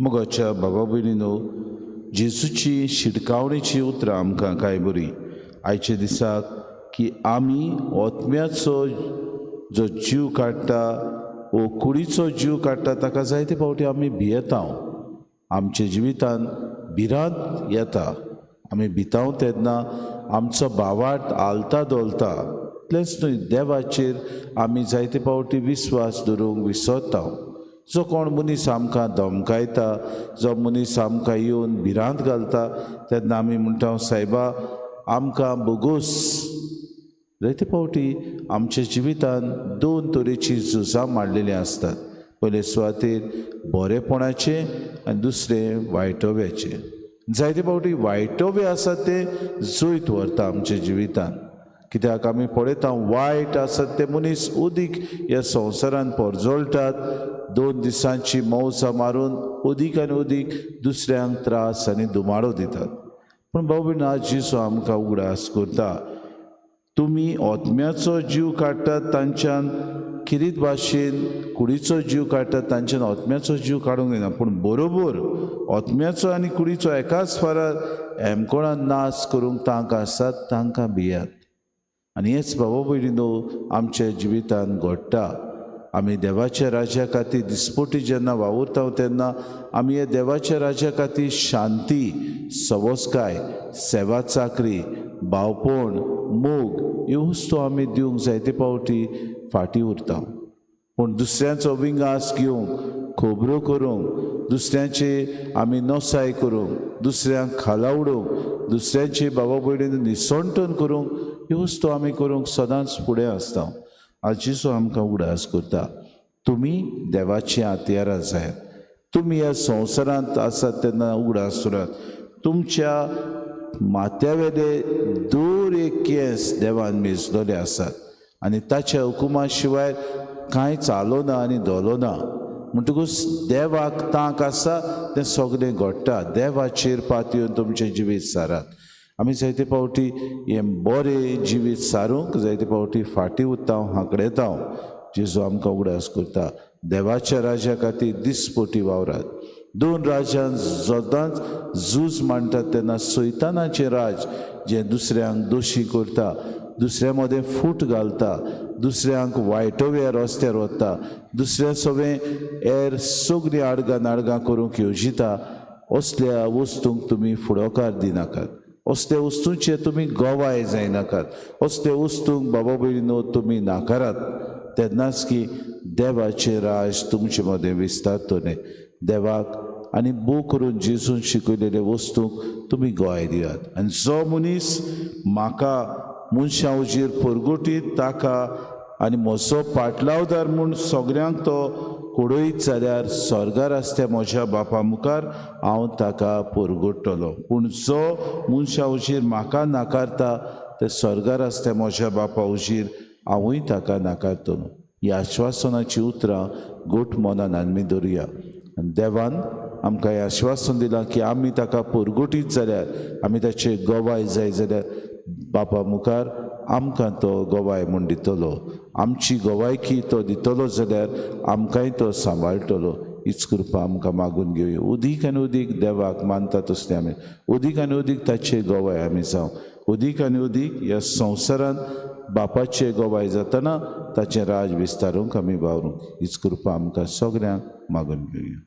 मोगाच्या बाबा भयणीनो, जेजूची शिडकावणेची उतरां आमकां काय बरी आयचे दिसाक की आमी ओतम्याचो जो जीव काडटा वो कुडीचो जीव काडटा ताका जायते फावटी आमी भियेता. आमच्या जिवितान भिरांत येता. आमी भितांव तेन्ना आमचो भावार्थ आलता दोलता. इतलेंच न्हय, देवाचेर आमी जायते फावटी विस्वास दवरूंक विसरता. जो कोण मनीस आमकां धमकायता, जो मनीस आमकां येवन भिरांत घालता, तेन्ना आमी म्हणटा सायबा आमकां बोगूस. जायते फावटी आमच्या जिवितान दोन तरेची झुजां मांडलेलीं आसतात. पयले सुवातेर बरेपणाचे आनी दुसरें वायटव्याचे. जायते फावटी वायटव्य आसा ते जैत व्हरता आमच्या जिवितान. कित्याक आमी पळयता वायट आसात ते मनीस उदीक ह्या संवसारान परजोळटात. 2 दिसांची मौजा मारून उदीक आनी उदीक दुसऱ्यांक त्रास आनी दुमाडो दितात. पूण बाबा आज जेजू आमकां उगडास करता. तुमी ओतम्याचो जीव काडटात तांच्यान किरीत भाशेन कुडीचो जीव काडटात तांच्यान ओतम्याचो जीव काडूंक जायना. पूण बरोबर ओतम्याचो आनी कुडीचो एकाच फारार हेमकोणान नाश करूंक तांकां आसात, तांकां भियात. आनी हेच बाबा भयणीनो आमच्या जिवितान घडटा. आमी देवाच्या राज्या खातीर दिसपोटी जेन्ना वावुरता तेन्ना आमी हे देवाच्या राज्या खातीर शांती, सवस्काय, सेवा चाकरी, भावपण, मोग ह्यो वस्तू आमी दिवंक जायते फावटी फाटीं उरता. पूण दुसऱ्यांचो विंगास घेवंक, खोबऱ्यो करूंक, दुसऱ्यांचे आमी नोसाय करूंक, दुसऱ्यांक खालावडूंक, दुसऱ्यांचे बाबा भयणीन निसंटन करूंक ह्यो वस्तू आमी करूंक सदांच फुडें आसता. आज जेजू आमकां उगडास करता. तुमी देवाची हातयारां जायात. तुमी ह्या संवसारांत आसात तेन्ना उगडास करात. तुमच्या माथ्यावेले दर एक केंस देवान मेजलेले आसात आनी ताच्या हुकुमा शिवाय कांय चालोना आनी दोलोना. म्हणटकूच देवाक तांक आसा तें सगळें घडटा. देवाचेर पातयेवन तुमचें जिवीत सारात. आमी जायते फावटी हें बरें जिवीत सारूंक जायते फावटी फाटीं उरता, हांकडेता. जेजू आमकां उगडास करता. देवाच्या राज्या खातीर दिसपोटी वावरात. 2 राज्यान सदांच झूज मांडटात तेन्ना सैतानाचें राज जें दुसऱ्यांक दोशी करता, दुसऱ्या मदें फूट घालता, दुसऱ्यांक वायटव्या रस्त्यार व्हरता, दुसऱ्या सगळें हेर सगळीं आडगां नाडगां करूंक येवजिता. असल्या वस्तूंक तुमी फुडोकार दिनाकात. असल्या वस्तूंचे तुमी गोवाय जायनाकात. असल्या वस्तूंक बाबा भयणीनो तुमी नाकारात. तेन्नाच की देवाचें राज तुमचे मदें विस्तारतलें. देवाक आनी बू करून जेजून शिकयलेले वस्तूंक तुमी गोवाय दियात. आनी जो मनीस म्हाका मनशां उजीर परगोटीत ताका आनी म्हजो पाटलावदार म्हूण सगळ्यांक तो कोडयत जाल्यार स्वर्गार आसत्या म्हज्या बापा मुखार हांव ताका परगोडटलो. पूण जो मनशां उजीर म्हाका नाकारता ते स्वर्गार आसत्या म्हज्या बापा उजीर हांवूय ताका नाकारतलो. ह्या आश्वासनाची उतरां गोठ मनान आमी धरुया. देवान आमकां हें आश्वासन दिलां की आमी ताका परगोटीत जाल्यार, आमी ताचे गोवाय जाय जाल्यार बापा मुखार आमकां तो गोवाय म्हूण दितलो. आमची गोवायकी तो दितलो जाल्यार आमकांय तो सांबाळटलो. हीच कृपा आमकां मागून घेवया. उदीक आनी उदीक देवाक मानता तसलें आमी उदीक आनी उदीक ताचे गोवाय आमी जावं. उदीक आनी उदीक ह्या संवसारान बापाचे गोवाय जातना ताचें राज विस्तारूंक आमी वावरूंक हीच कृपा आमकां सगळ्यांक मागून घेवया.